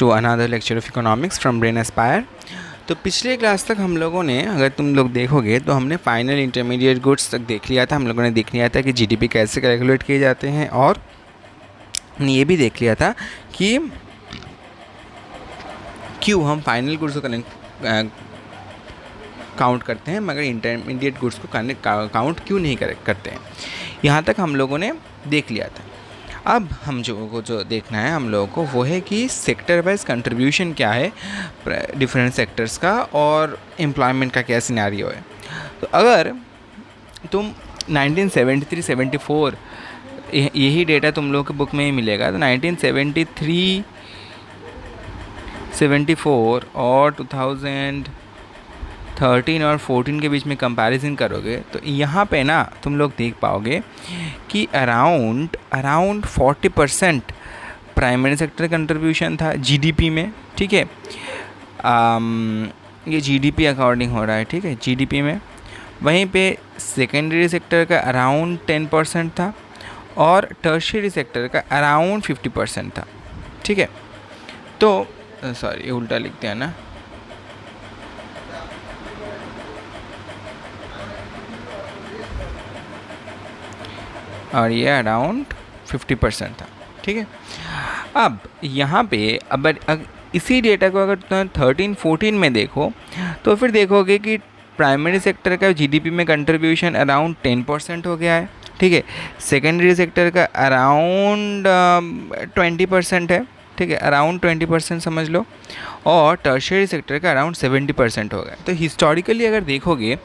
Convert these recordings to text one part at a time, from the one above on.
To another lecture of economics from Brain Aspire. तो पिछले class तक हम लोगों ने, अगर तुम लोग देखोगे तो हमने फाइनल इंटरमीडिएट गुड्स तक देख लिया था। हम लोगों ने देख लिया था कि जीडीपी कैसे कैलकुलेट किए जाते हैं, और ये भी देख लिया था कि क्यों हम फाइनल गुड्स को काउंट करते हैं मगर इंटरमीडिएट गुड्स को काउंट क्यों नहीं करते हैं। यहाँ तक हम लोगों ने देख लिया था। अब हम जो देखना है हम लोगों को वो है कि सेक्टर वाइज कंट्रीब्यूशन क्या है डिफरेंट सेक्टर्स का, और एम्प्लॉयमेंट का क्या सिनेरियो है। तो अगर तुम 1973-74 यही डेटा तुम लोगों के बुक में ही मिलेगा, तो 1973, 74 और 2013 और 14 के बीच में कंपैरिजन करोगे तो यहाँ पे ना तुम लोग देख पाओगे कि अराउंड 40% प्राइमरी सेक्टर कंट्रीब्यूशन था जीडीपी में। ठीक है, ये जीडीपी अकॉर्डिंग हो रहा है, ठीक है, जीडीपी में। वहीं पे सेकेंडरी सेक्टर का अराउंड 10% था और टर्शियरी सेक्टर का अराउंड 50% था। ठीक है, तो सॉरी उल्टा लिखते हैं ना, और ये अराउंड 50% था। ठीक है, अब यहाँ पे इसी डेटा को अगर 13-14 में देखो तो फिर देखोगे कि प्राइमरी सेक्टर का जीडीपी में कंट्रीब्यूशन अराउंड 10% हो गया है। ठीक है, सेकेंडरी सेक्टर का अराउंड 20% है। ठीक है, अराउंड 20% समझ लो, और टर्शियरी सेक्टर का अराउंड 70% हो गया। तो हिस्टोरिकली अगर देखोगे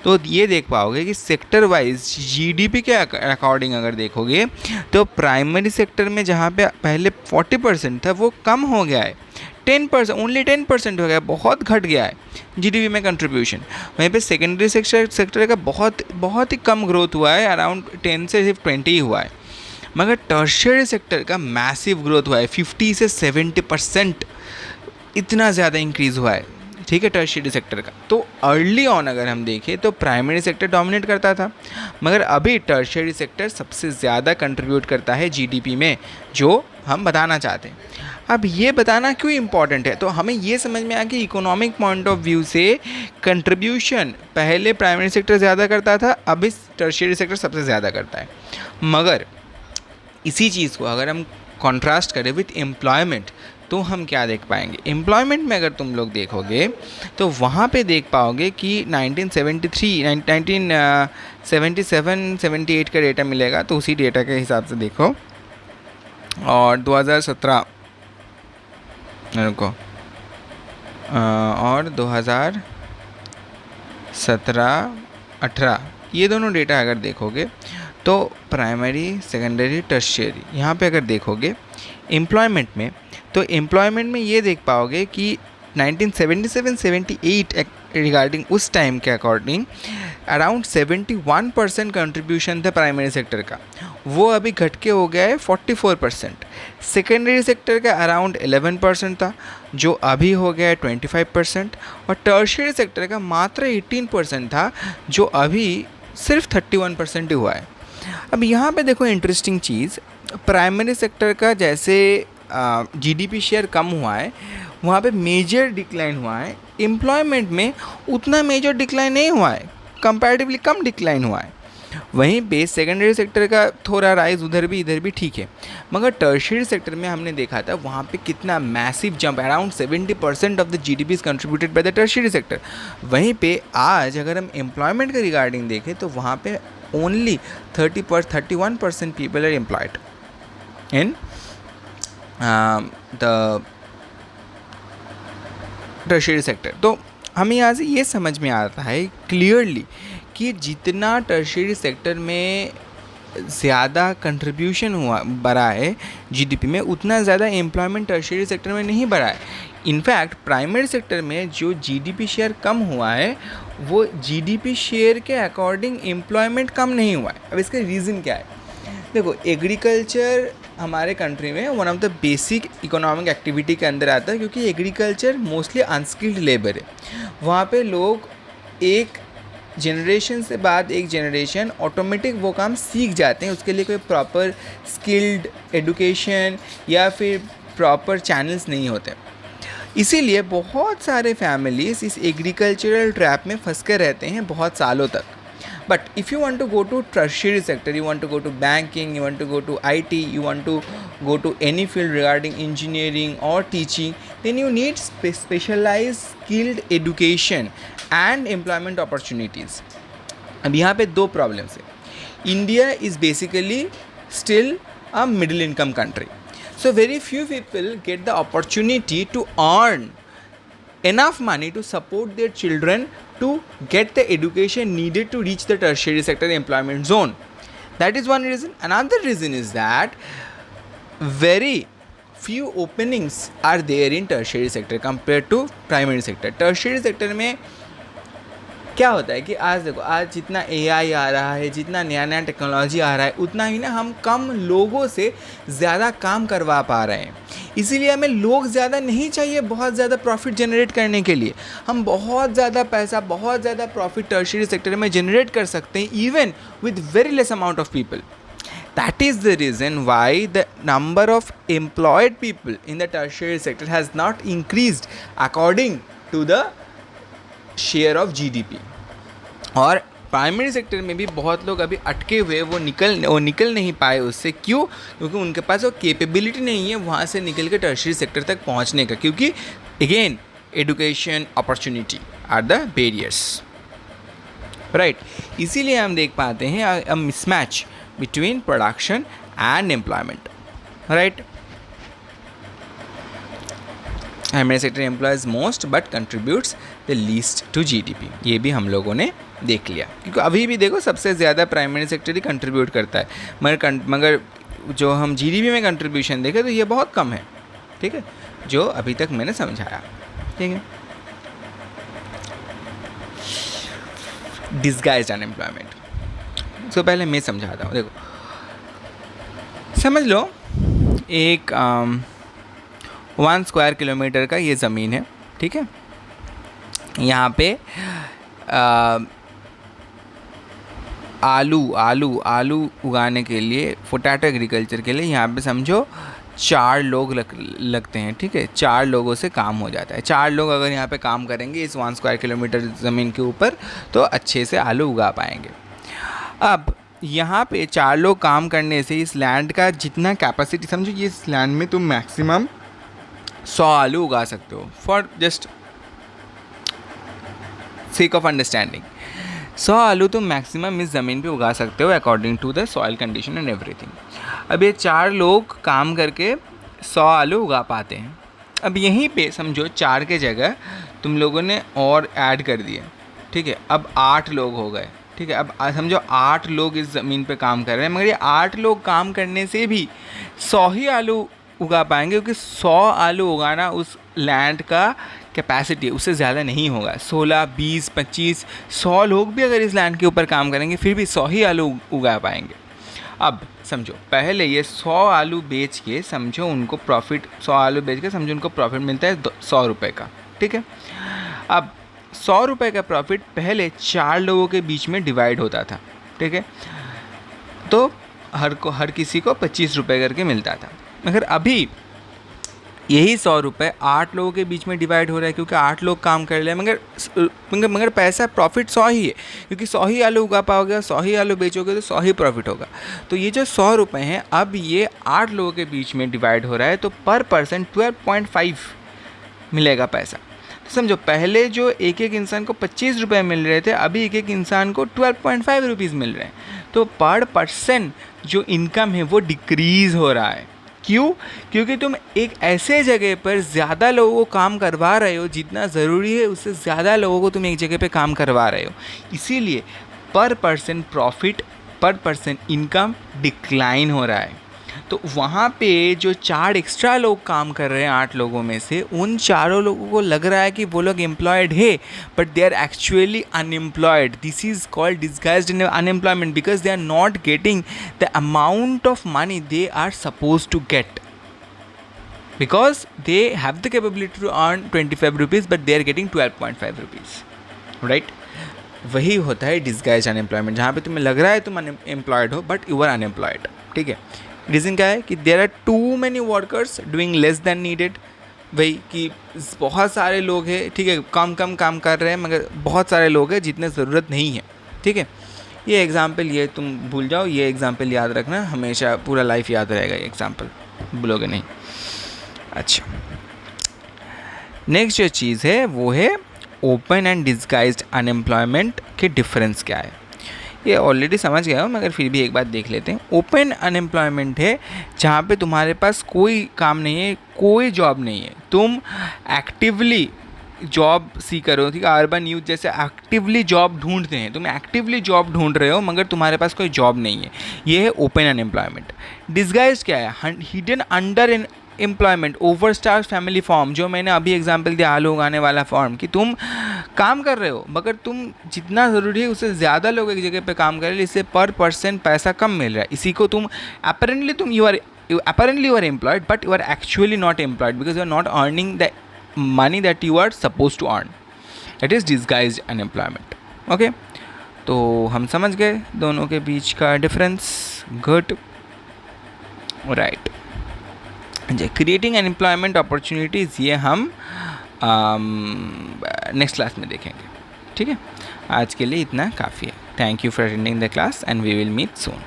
तो ये देख पाओगे कि सेक्टर वाइज जीडीपी के अकॉर्डिंग अगर देखोगे तो प्राइमरी सेक्टर में जहाँ पे पहले 40% था वो कम हो गया है, 10%, ओनली 10% हो गया, बहुत घट गया है जीडीपी में कंट्रीब्यूशन। वहीं पे सेकेंडरी सेक्टर का बहुत ही कम ग्रोथ हुआ है, अराउंड 10 से सिर्फ 20 ही हुआ है। मगर टर्शियरी सेक्टर का मैसिव ग्रोथ हुआ है, 50 से 70% इतना ज़्यादा इंक्रीज़ हुआ है। ठीक है, टर्शियरी सेक्टर का। तो अर्ली ऑन अगर हम देखें तो प्राइमरी सेक्टर डोमिनेट करता था, मगर अभी टर्शियरी सेक्टर सबसे ज़्यादा कंट्रीब्यूट करता है जीडीपी में, जो हम बताना चाहते हैं। अब ये बताना क्यों इम्पॉर्टेंट है, तो हमें ये समझ में आया कि इकोनॉमिक पॉइंट ऑफ व्यू से कंट्रीब्यूशन पहले प्राइमरी सेक्टर ज़्यादा करता था, अभी टर्शियरी सेक्टर सबसे ज़्यादा करता है। मगर इसी चीज़ को अगर हम कॉन्ट्रास्ट करें विथ एम्प्लॉयमेंट तो हम क्या देख पाएंगे। एम्प्लॉयमेंट में अगर तुम लोग देखोगे तो वहाँ पे देख पाओगे कि 1977-78 का डेटा मिलेगा, तो उसी डेटा के हिसाब से देखो। और 2017 रुको, और 2017-18 ये दोनों डेटा अगर देखोगे तो प्राइमरी, सेकेंडरी, टर्शियरी, यहाँ पे अगर देखोगे एम्प्लॉयमेंट में, तो एम्प्लॉयमेंट में ये देख पाओगे कि 1977-78 रिगार्डिंग उस टाइम के अकॉर्डिंग अराउंड 71% कंट्रीब्यूशन था प्राइमरी सेक्टर का, वो अभी घट के हो गया है 44%। सेकेंडरी सेक्टर का अराउंड 11% था, जो अभी हो गया है 25%, और टर्शियरी सेक्टर का मात्र 18% था, जो अभी सिर्फ 31% ही हुआ है। अब यहाँ पे देखो इंटरेस्टिंग चीज़, प्राइमरी सेक्टर का जैसे जीडीपी शेयर कम हुआ है, वहाँ पे मेजर डिक्लाइन हुआ है। एम्प्लॉयमेंट में उतना मेजर डिक्लाइन नहीं हुआ है, कंपैरेटिवली कम डिक्लाइन हुआ है। वहीं पे सेकेंडरी सेक्टर का थोड़ा राइज उधर भी इधर भी ठीक है, मगर टर्शियरी सेक्टर में हमने देखा था वहाँ पे कितना massive jump, around 70% of the GDP is contributed by the tertiary sector. वहीं पे आज अगर हम एम्प्लॉयमेंट के रिगार्डिंग देखें तो वहाँ पे only 31% people are employed in the tertiary sector। तो हमें यहाँ से ये समझ में आता है क्लियरली कि जितना टर्शियरी सेक्टर में ज़्यादा कंट्रीब्यूशन बढ़ा है जीडीपी में, उतना ज़्यादा एम्प्लॉयमेंट टर्शियरी सेक्टर में नहीं बढ़ा है। इनफैक्ट प्राइमरी सेक्टर में जो जीडीपी शेयर कम हुआ है वो जीडीपी शेयर के अकॉर्डिंग एम्प्लॉयमेंट कम नहीं हुआ है। अब इसका रीज़न क्या है, देखो एग्रीकल्चर हमारे कंट्री में one of the basic economic activity के अंदर आता है, क्योंकि एग्रीकल्चर मोस्टली अनस्किल्ड लेबर है। वहाँ पे लोग एक जनरेशन से बाद एक जनरेशन ऑटोमेटिक वो काम सीख जाते हैं, उसके लिए कोई प्रॉपर स्किल्ड एडुकेशन या फिर प्रॉपर चैनल्स नहीं होते, इसीलिए बहुत सारे फैमिलीज इस एग्रीकल्चरल ट्रैप में फंस कर रहते हैं बहुत सालों तक. But if you want to go to tertiary sector, you want to go to banking, you want to go to IT, you want to go to any field regarding engineering or teaching, then you need specialized skilled education and employment opportunities. अब यहाँ पे दो problems है. India is basically still a middle income country, so very few people get the opportunity to earn enough money to support their children to get the education needed to reach the tertiary sector employment zone. That is one reason. Another reason is that very few openings are there in tertiary sector compared to primary sector. Tertiary sector में क्या होता है कि आज देखो, आज जितना AI आ रहा है, जितना नया नया टेक्नोलॉजी आ रहा है, उतना ही ना हम कम लोगों से ज़्यादा काम करवा पा रहे हैं. इसीलिए हमें लोग ज़्यादा नहीं चाहिए बहुत ज़्यादा प्रॉफिट जनरेट करने के लिए. हम बहुत ज़्यादा पैसा, बहुत ज़्यादा प्रॉफिट टर्शियरी सेक्टर में जनरेट कर सकते हैं even with very less amount of people. That is the reason why the number of employed people in the tertiary sector has not increased according to the share of GDP. और primary sector में भी बहुत लोग अभी अटके हुए, वो निकल नहीं पाए उससे. क्यों? क्योंकि उनके पास वो कैपेबिलिटी नहीं है वहाँ से निकल के टर्शियरी सेक्टर तक पहुँचने का, क्योंकि again education opportunity are the barriers, right. इसीलिए हम देख पाते हैं a mismatch between production and employment, right. Primary sector employs most but contributes the least to GDP. ये भी हम लोगों ने देख लिया, क्योंकि अभी भी देखो सबसे ज़्यादा प्राइमरी सेक्टर ही कंट्रीब्यूट करता है, मगर जो हम GDP में कंट्रीब्यूशन देखें तो ये बहुत कम है, ठीक है, जो अभी तक मैंने समझाया, ठीक है. डिस्गाइज्ड अनएम्प्लॉयमेंट, सो पहले मैं समझाता हूँ. देखो, समझ लो एक 1 स्क्वायर किलोमीटर का ये ज़मीन है, ठीक है. यहाँ पे आलू उगाने के लिए, पोटैटो एग्रीकल्चर के लिए यहाँ पे समझो 4 लोग लगते हैं, ठीक है. 4 लोगों से काम हो जाता है. 4 लोग अगर यहाँ पे काम करेंगे इस 1 स्क्वायर किलोमीटर ज़मीन के ऊपर तो अच्छे से आलू उगा पाएंगे. अब यहाँ पे 4 लोग काम करने से इस लैंड का जितना कैपेसिटी, समझो ये इस लैंड में तुम मैक्सिमम 100 आलू उगा सकते हो. For just sake of understanding, 100 आलू तुम मैक्सिमम इस ज़मीन पे उगा सकते हो according to the soil condition and everything. अब ये 4 लोग काम करके 100 आलू उगा पाते हैं. अब यहीं पे समझो 4 के जगह तुम लोगों ने और ऐड कर दिए, ठीक है. अब 8 लोग हो गए, ठीक है. अब समझो 8 लोग इस ज़मीन पे काम कर रहे हैं, मगर ये 8 लोग काम करने से भी 100 ही आलू उगा पाएंगे, क्योंकि 100 आलू उगाना उस लैंड का कैपेसिटी है, उससे ज़्यादा नहीं होगा. 16, 20, 25, 100 लोग भी अगर इस लैंड के ऊपर काम करेंगे फिर भी 100 ही आलू उगा पाएंगे. अब समझो पहले ये 100 आलू बेच के समझो उनको प्रॉफिट, 100 आलू बेच के समझो उनको प्रॉफिट मिलता है 100 रुपये का, ठीक है. अब 100 रुपये का प्रॉफिट पहले 4 लोगों के बीच में डिवाइड होता था, ठीक है. तो हर किसी को 25 रुपये करके मिलता था. मगर अभी यही 100 रुपये 8 लोगों के बीच में डिवाइड हो रहा है, क्योंकि 8 लोग काम कर रहे हैं, मगर पैसा प्रॉफिट 100 ही है, क्योंकि 100 ही आलू उगा पाओगे, 100 ही आलू बेचोगे तो 100 ही प्रॉफिट होगा. तो ये जो 100 रुपये हैं अब ये 8 लोगों के बीच में डिवाइड हो रहा है, तो पर पर्सन 12.5 मिलेगा पैसा. तो समझो पहले जो एक इंसान को 25 रुपये मिल रहे थे, अभी एक इंसान को 12.5 रुपीज़ मिल रहे हैं. तो पर पर्सन जो इनकम है वो डिक्रीज़ हो रहा है. क्यों? क्योंकि तुम एक ऐसे जगह पर ज़्यादा लोगों को काम करवा रहे हो, जितना ज़रूरी है उससे ज़्यादा लोगों को तुम एक जगह पे काम करवा रहे हो. इसीलिए पर पर्सन प्रॉफिट, पर पर्सन इनकम डिक्लाइन हो रहा है. तो वहाँ पे जो 4 एक्स्ट्रा लोग काम कर रहे हैं 8 लोगों में से, उन चारों लोगों को लग रहा है कि वो लोग एम्प्लॉयड है, but they are actually unemployed. This is called disguised unemployment, because they are not getting the amount of money they are suppose to get, because they have the capability to earn 25 rupees but they are getting 12.5 rupees, right? वही होता है disguised unemployment, जहाँ पे तुम्हें लग रहा है तुम अनएम्प्लॉयड हो बट यू आर अनएम्प्लॉयड, ठीक है. रीज़न क्या है कि there are too many workers doing less than needed. वही कि बहुत सारे लोग हैं, ठीक है, कम कम काम कर रहे हैं, मगर बहुत सारे लोग हैं जितने ज़रूरत नहीं है। ठीक है, ये एग्जाम्पल, ये तुम भूल जाओ, ये एग्जाम्पल याद रखना, हमेशा पूरा लाइफ याद रहेगा ये एग्जाम्पल, भूलोगे नहीं। अच्छा, नेक्स्ट जो चीज़ है वो है ओपन एंड डिस्गाइज्ड अनएम्प्लॉयमेंट के डिफरेंस क्या है। ये ऑलरेडी समझ गया हो, मगर फिर भी एक बात देख लेते हैं। ओपन अनएम्प्लॉयमेंट है जहाँ पे तुम्हारे पास कोई काम नहीं है, कोई जॉब नहीं है, तुम एक्टिवली जॉब सीकर हो। ठीक है, अर्बन यूथ जैसे एक्टिवली जॉब ढूंढते हैं, तुम एक्टिवली जॉब ढूंढ रहे हो मगर तुम्हारे पास कोई जॉब नहीं है, ये है ओपन अनएम्प्लॉयमेंट। डिस्गाइज क्या है? Hidden underemployment, overstaffed family farm, जो मैंने अभी एग्जांपल दिया आलू उगाने वाला फॉर्म, कि तुम काम कर रहे हो मगर तुम जितना ज़रूरी है उससे ज़्यादा लोग एक जगह पे काम कर रहे हैं, इससे पर पर्सन पैसा कम मिल रहा है। इसी को तुम apparently you are employed but you are actually not employed because you are not earning the money that you are suppose to earn. That is disguised unemployment. Okay, तो हम समझ गए दोनों के बीच का डिफरेंस। गुड, राइट जी। Creating employment opportunities, ये हम नेक्स्ट क्लास में देखेंगे। ठीक है, आज के लिए इतना काफ़ी है। Thank you for attending the class and we will meet soon.